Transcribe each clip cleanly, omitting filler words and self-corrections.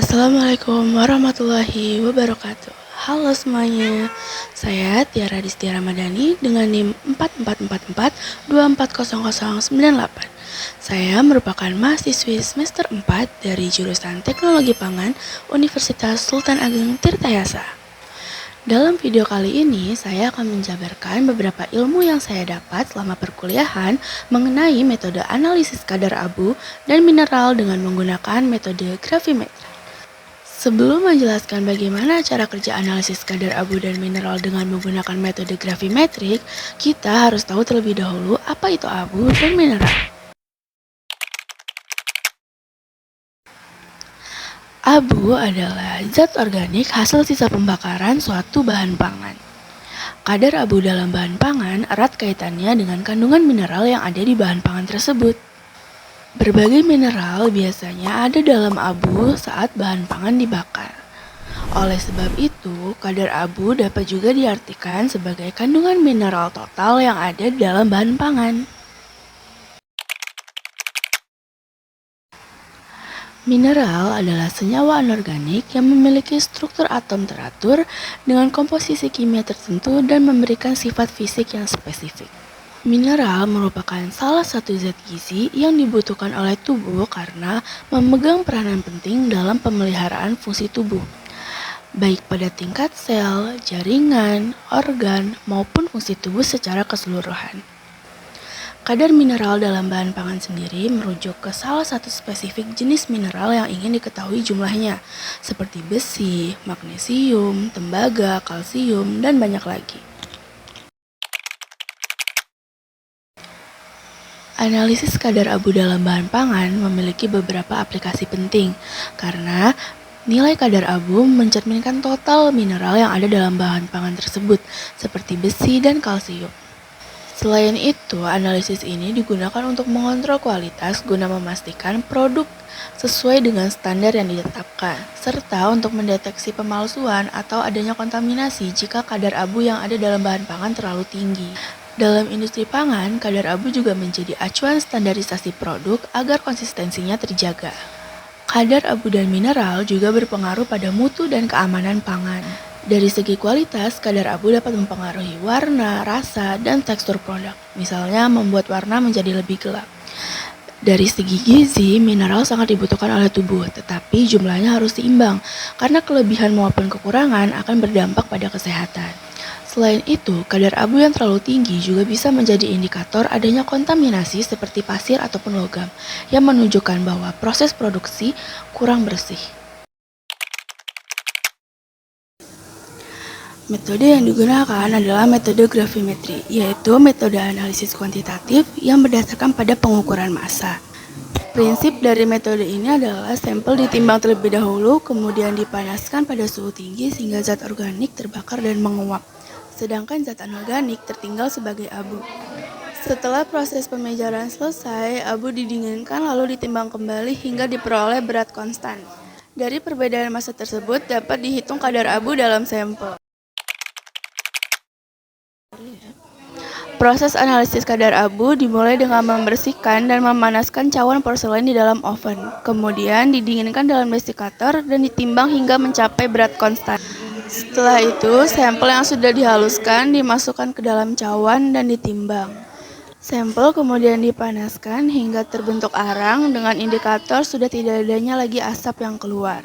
Assalamualaikum warahmatullahi wabarakatuh. Halo semuanya, saya Tiara Distia Ramadhani dengan NIM 4444240098. Saya merupakan mahasiswi semester 4 dari jurusan Teknologi Pangan Universitas Sultan Ageng Tirtayasa. Dalam video kali ini, saya akan menjabarkan beberapa ilmu yang saya dapat selama perkuliahan mengenai metode analisis kadar abu dan mineral dengan menggunakan metode gravimetri. Sebelum menjelaskan bagaimana cara kerja analisis kadar abu dan mineral dengan menggunakan metode gravimetrik, kita harus tahu terlebih dahulu apa itu abu dan mineral. Abu adalah zat organik hasil sisa pembakaran suatu bahan pangan. Kadar abu dalam bahan pangan erat kaitannya dengan kandungan mineral yang ada di bahan pangan tersebut. Berbagai mineral biasanya ada dalam abu saat bahan pangan dibakar. Oleh sebab itu, kadar abu dapat juga diartikan sebagai kandungan mineral total yang ada di dalam bahan pangan. Mineral adalah senyawa anorganik yang memiliki struktur atom teratur dengan komposisi kimia tertentu dan memberikan sifat fisik yang spesifik. Mineral merupakan salah satu zat gizi yang dibutuhkan oleh tubuh karena memegang peranan penting dalam pemeliharaan fungsi tubuh, baik pada tingkat sel, jaringan, organ, maupun fungsi tubuh secara keseluruhan. Kadar mineral dalam bahan pangan sendiri merujuk ke salah satu spesifik jenis mineral yang ingin diketahui jumlahnya, seperti besi, magnesium, tembaga, kalsium, dan banyak lagi. Analisis kadar abu dalam bahan pangan memiliki beberapa aplikasi penting karena nilai kadar abu mencerminkan total mineral yang ada dalam bahan pangan tersebut, seperti besi dan kalsium. Selain itu, analisis ini digunakan untuk mengontrol kualitas guna memastikan produk sesuai dengan standar yang ditetapkan, serta untuk mendeteksi pemalsuan atau adanya kontaminasi jika kadar abu yang ada dalam bahan pangan terlalu tinggi. Dalam industri pangan, kadar abu juga menjadi acuan standarisasi produk agar konsistensinya terjaga. Kadar abu dan mineral juga berpengaruh pada mutu dan keamanan pangan. Dari segi kualitas, kadar abu dapat mempengaruhi warna, rasa, dan tekstur produk. Misalnya, membuat warna menjadi lebih gelap. Dari segi gizi, mineral sangat dibutuhkan oleh tubuh, tetapi jumlahnya harus seimbang, karena kelebihan maupun kekurangan akan berdampak pada kesehatan. Selain itu, kadar abu yang terlalu tinggi juga bisa menjadi indikator adanya kontaminasi seperti pasir ataupun logam, yang menunjukkan bahwa proses produksi kurang bersih. Metode yang digunakan adalah metode gravimetri, yaitu metode analisis kuantitatif yang berdasarkan pada pengukuran massa. Prinsip dari metode ini adalah sampel ditimbang terlebih dahulu, kemudian dipanaskan pada suhu tinggi sehingga zat organik terbakar dan menguap, sedangkan zat anorganik tertinggal sebagai abu. Setelah proses pemijaran selesai, abu didinginkan lalu ditimbang kembali hingga diperoleh berat konstan. Dari perbedaan massa tersebut dapat dihitung kadar abu dalam sampel. Proses analisis kadar abu dimulai dengan membersihkan dan memanaskan cawan porselen di dalam oven. Kemudian didinginkan dalam desikator dan ditimbang hingga mencapai berat konstan. Setelah itu, sampel yang sudah dihaluskan dimasukkan ke dalam cawan dan ditimbang. Sampel kemudian dipanaskan hingga terbentuk arang dengan indikator sudah tidak adanya lagi asap yang keluar.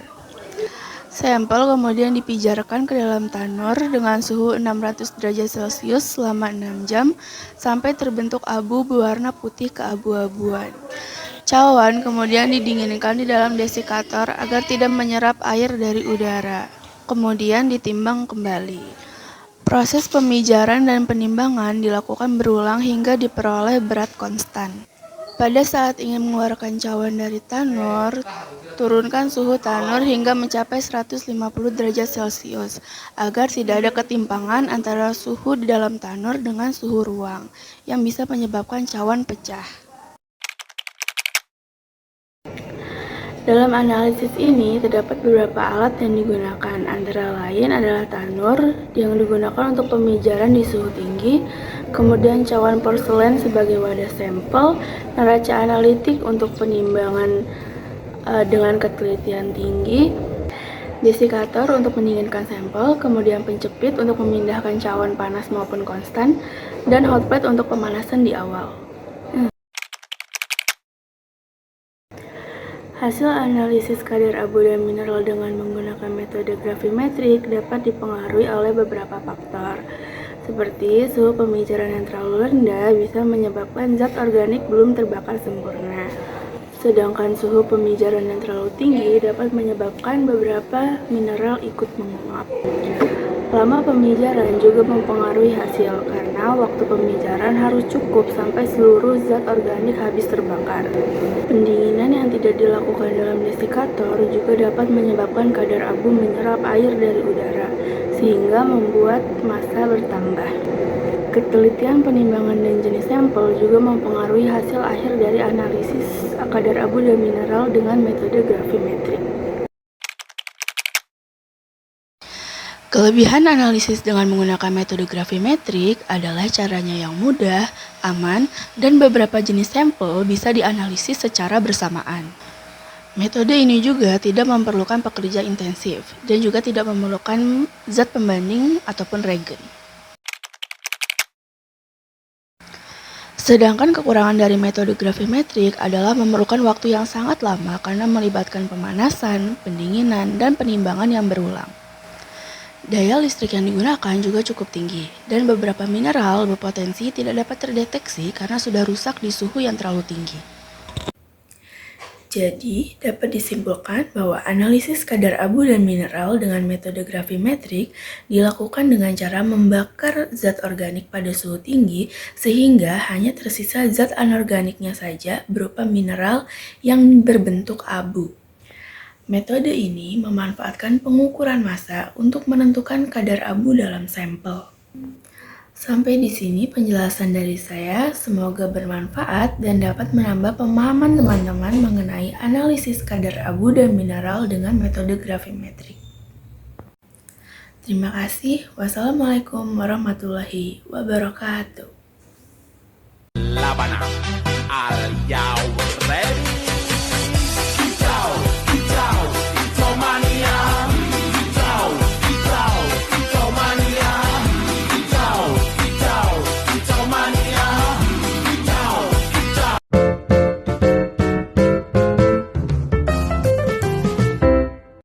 Sampel kemudian dipijarkan ke dalam tanur dengan suhu 600 derajat Celcius selama 6 jam sampai terbentuk abu berwarna putih keabu-abuan. Cawan kemudian didinginkan di dalam desikator agar tidak menyerap air dari udara. Kemudian ditimbang kembali. Proses pemijaran dan penimbangan dilakukan berulang hingga diperoleh berat konstan. Pada saat ingin mengeluarkan cawan dari tanur, turunkan suhu tanur hingga mencapai 150 derajat Celcius agar tidak ada ketimpangan antara suhu di dalam tanur dengan suhu ruang yang bisa menyebabkan cawan pecah. Dalam analisis ini terdapat beberapa alat yang digunakan, antara lain adalah tanur yang digunakan untuk pemijaran di suhu tinggi, kemudian cawan porselen sebagai wadah sampel, neraca analitik untuk penimbangan dengan ketelitian tinggi, desikator untuk mendinginkan sampel, kemudian pencepit untuk memindahkan cawan panas maupun konstan, dan hot plate untuk pemanasan di awal. Hasil analisis kadar abu dan mineral dengan menggunakan metode gravimetrik dapat dipengaruhi oleh beberapa faktor, seperti suhu pembicaraan yang terlalu rendah bisa menyebabkan zat organik belum terbakar sempurna. Sedangkan suhu pembicaraan yang terlalu tinggi dapat menyebabkan beberapa mineral ikut menguap. Lama pembicaraan juga mempengaruhi hasil karena waktu pembicaraan harus cukup sampai seluruh zat organik habis terbakar. Pendinginan yang tidak dilakukan dalam desikator juga dapat menyebabkan kadar abu menyerap air dari udara, sehingga membuat massa bertambah. Ketelitian penimbangan dan jenis sampel juga mempengaruhi hasil akhir dari analisis kadar abu dan mineral dengan metode gravimetrik. Kelebihan analisis dengan menggunakan metode gravimetrik adalah caranya yang mudah, aman, dan beberapa jenis sampel bisa dianalisis secara bersamaan. Metode ini juga tidak memerlukan pekerja intensif dan juga tidak memerlukan zat pembanding ataupun reagen. Sedangkan kekurangan dari metode gravimetrik adalah memerlukan waktu yang sangat lama karena melibatkan pemanasan, pendinginan, dan penimbangan yang berulang. Daya listrik yang digunakan juga cukup tinggi, dan beberapa mineral berpotensi tidak dapat terdeteksi karena sudah rusak di suhu yang terlalu tinggi. Jadi, dapat disimpulkan bahwa analisis kadar abu dan mineral dengan metode gravimetrik dilakukan dengan cara membakar zat organik pada suhu tinggi sehingga hanya tersisa zat anorganiknya saja berupa mineral yang berbentuk abu. Metode ini memanfaatkan pengukuran massa untuk menentukan kadar abu dalam sampel. Sampai di sini penjelasan dari saya, semoga bermanfaat dan dapat menambah pemahaman teman-teman mengenai analisis kadar abu dan mineral dengan metode gravimetrik. Terima kasih. Wassalamualaikum warahmatullahi wabarakatuh. La Habana. Are you ready?